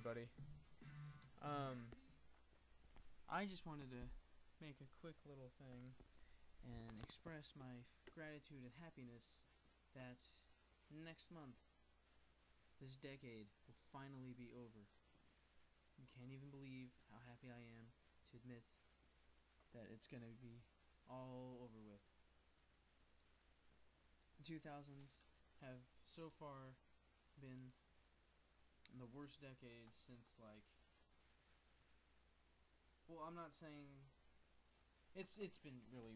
everybody. I just wanted to make a quick little thing and express my gratitude and happiness that next month, this decade, will finally be over. You can't even believe how happy I am to admit that it's gonna be all over with. The 2000s have so far been the worst decade since, like, well, I'm not saying it's been really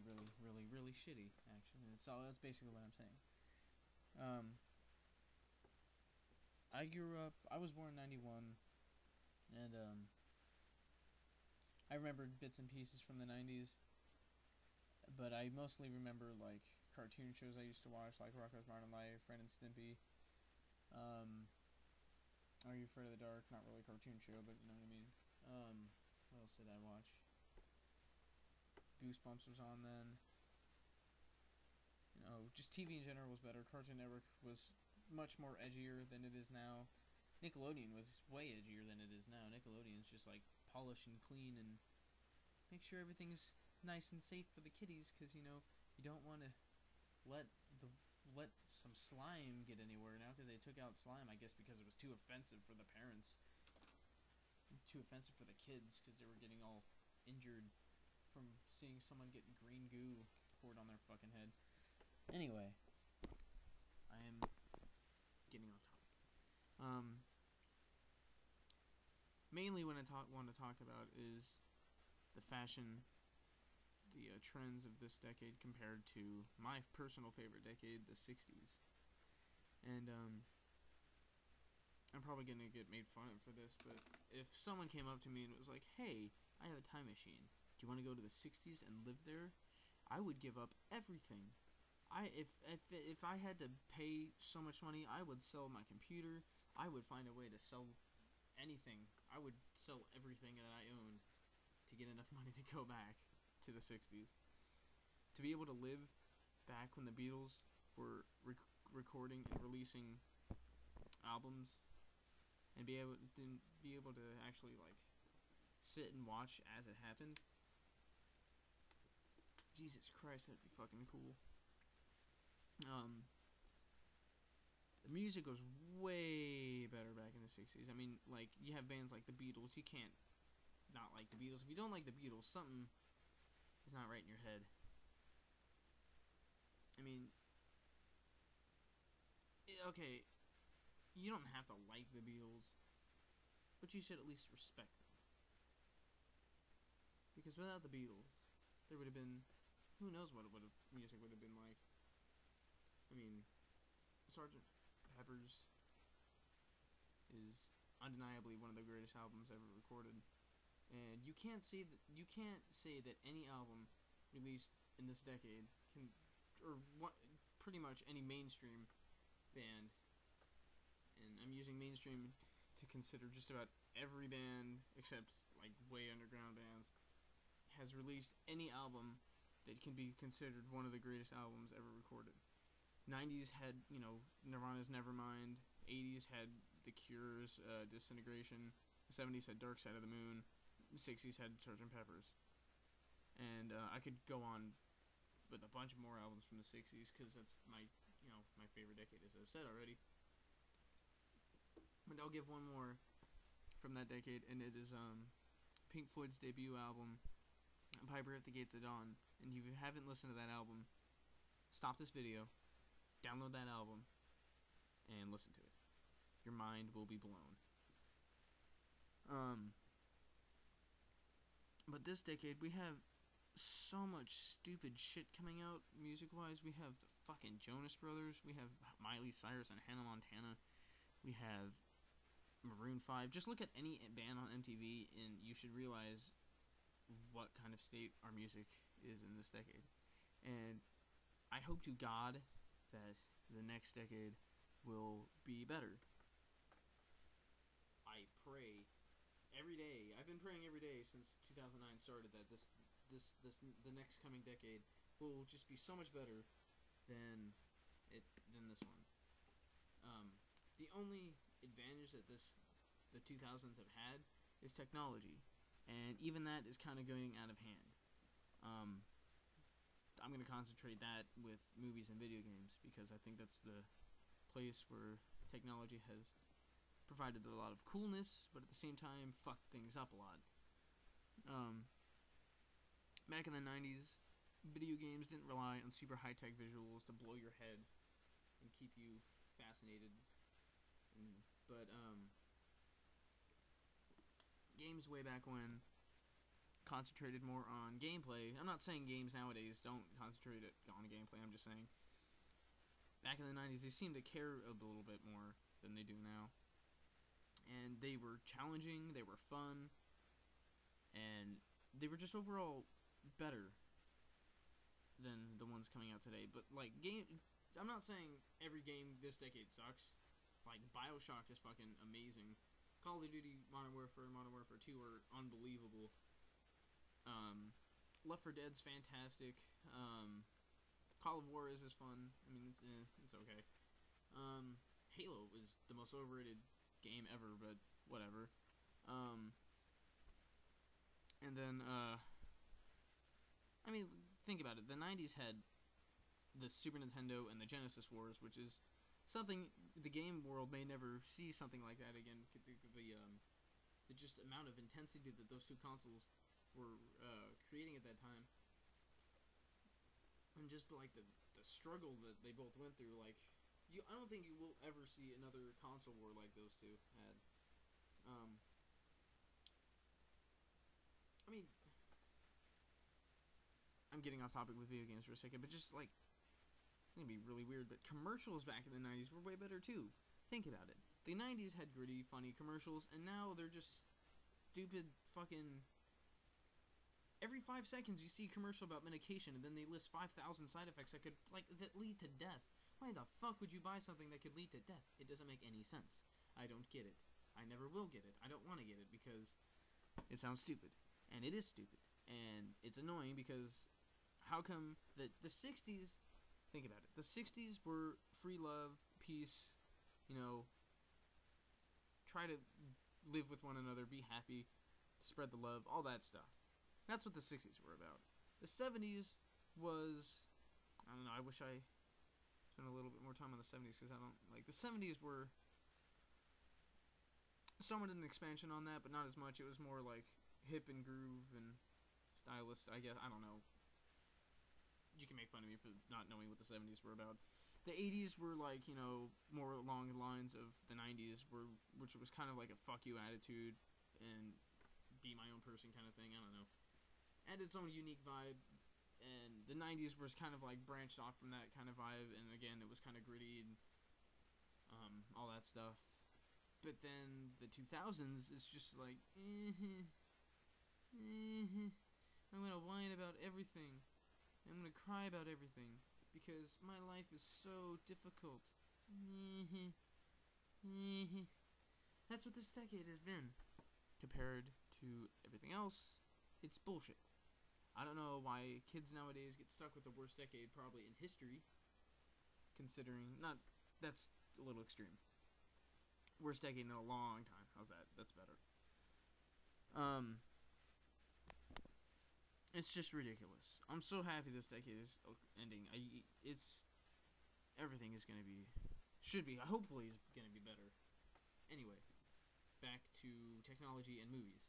shitty, actually. So that's basically what I'm saying. I was born in 91, and I remembered bits and pieces from the 90s, but I mostly remember, like, cartoon shows I used to watch, like Rocko's Modern Life, Ren and Stimpy. Are You Afraid of the Dark? Not really a cartoon show, but you know what I mean. What else did I watch? Goosebumps was on then. You know, just TV in general was better. Cartoon Network was much more edgier than it is now. Nickelodeon was way edgier than it is now. Nickelodeon's just like polish and clean and make sure everything's nice and safe for the kiddies, because you know you don't want to let some slime get anywhere now, because they took out slime, I guess, because it was too offensive for the parents, too offensive for the kids, because they were getting all injured from seeing someone get green goo poured on their fucking head. Anyway, I am getting off topic. Mainly what I want to talk about is the fashion, the trends of this decade compared to my personal favorite decade, the 60s. And I'm probably going to get made fun of for this, but if someone came up to me and was like, hey, I have a time machine, do you want to go to the 60s and live there? I would give up everything. If I had to pay so much money, I would sell my computer. I would find a way to sell anything. I would sell everything that I owned to get enough money to go back to the 60s. To be able to live back when the Beatles were recording and releasing albums, and be able to actually, like, sit and watch as it happened. Jesus Christ, that'd be fucking cool. The music was way better back in the 60s. I mean, like, you have bands like the Beatles. You can't not like the Beatles. If you don't like the Beatles, something is not right in your head. I mean, okay, you don't have to like the Beatles, but you should at least respect them. Because without the Beatles, there would have been, who knows what music would have been like. I mean, Sgt. Pepper's is undeniably one of the greatest albums ever recorded, and you can't say that any album released in this decade can, or pretty much any mainstream band, and I'm using mainstream to consider just about every band except like way underground bands, has released any album that can be considered one of the greatest albums ever recorded. 90s had, you know, Nirvana's Nevermind. 80s had The Cure's Disintegration. The 70s had Dark Side of the Moon. The 60s had Sgt. Pepper's. And I could go on with a bunch more albums from the 60s, because that's my favorite decade, as I've said already. But I'll give one more from that decade, and it is Pink Floyd's debut album, Piper at the Gates of Dawn. And if you haven't listened to that album, stop this video, download that album, and listen to it. Your mind will be blown. But this decade, we have so much stupid shit coming out music-wise. We have the fucking Jonas Brothers. We have Miley Cyrus and Hannah Montana. We have Maroon 5. Just look at any band on MTV, and you should realize what kind of state our music is in this decade. And I hope to God that the next decade will be better. I pray every day. I've been praying every day since 2009 started that the next coming decade will just be so much better than this one. The only advantage that this the 2000s have had is technology, and even that is kind of going out of hand. I'm going to concentrate that with movies and video games because I think that's the place where technology has provided a lot of coolness, but at the same time fucked things up a lot. Back in the 90s, video games didn't rely on super high-tech visuals to blow your head and keep you fascinated. But games way back when concentrated more on gameplay. I'm not saying games nowadays don't concentrate on gameplay. I'm just saying back in the 90s they seemed to care a little bit more than they do now. And they were challenging, they were fun, and they were just overall better than the ones coming out today. But like I'm not saying every game this decade sucks. Like BioShock is fucking amazing. Call of Duty Modern Warfare and Modern Warfare 2 are unbelievable. Left 4 Dead's fantastic. Call of War is fun. I mean, it's okay. Halo is the most overrated game ever, but whatever. And then, I mean, think about it. The 90s had the Super Nintendo and the Genesis Wars, which is something the game world may never see something like that again. The just amount of intensity that those two consoles were creating at that time, and just like the struggle that they both went through. Like, I don't think you will ever see another console war like those two had. I mean, I'm getting off topic with video games for a second, but just like, it's gonna be really weird, but commercials back in the 90s were way better too. Think about it. The 90s had gritty, funny commercials, and now they're just stupid fucking... Every 5 seconds you see a commercial about medication, and then they list 5,000 side effects that lead to death. Why the fuck would you buy something that could lead to death? It doesn't make any sense. I don't get it. I never will get it. I don't want to get it because it sounds stupid. And it is stupid. And it's annoying because how come the 60s... Think about it. The 60s were free love, peace, try to live with one another, be happy, spread the love, all that stuff. That's what the 60s were about. The 70s was... I don't know, I wish I spent a little bit more time on the 70s because I don't... Like, the 70s were somewhat an expansion on that, but not as much. It was more like hip and groove and stylish, I guess. I don't know. You can make fun of me for not knowing what the 70s were about. The 80s were like, more along the lines of the 90s, which was kind of like a fuck you attitude and be my own person kind of thing. I don't know. Had its own unique vibe, and the 90s was kind of like branched off from that kind of vibe, and again, it was kind of gritty and all that stuff. But then the 2000s is just like, I'm gonna whine about everything. I'm gonna cry about everything because my life is so difficult. That's what this decade has been. Compared to everything else, it's bullshit. I don't know why kids nowadays get stuck with the worst decade probably in history, considering... That's a little extreme. Worst decade in a long time. How's that? That's better. It's just ridiculous. I'm so happy this decade is ending. Everything is gonna be... hopefully is gonna be better. Anyway, back to technology and movies.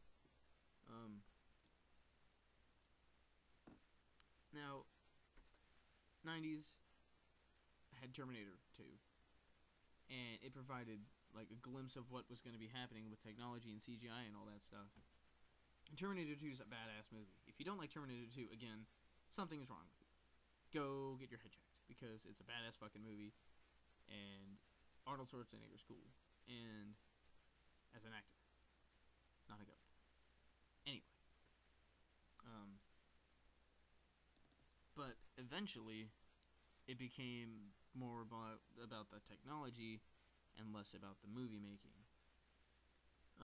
Now, 90s had Terminator 2, and it provided like a glimpse of what was going to be happening with technology and CGI and all that stuff. And Terminator 2 is a badass movie. If you don't like Terminator 2, again, something is wrong with you. Go get your head checked, because it's a badass fucking movie, and Arnold Schwarzenegger's cool, and as an actor, not a goat. Anyway. But eventually, it became more about the technology and less about the movie making.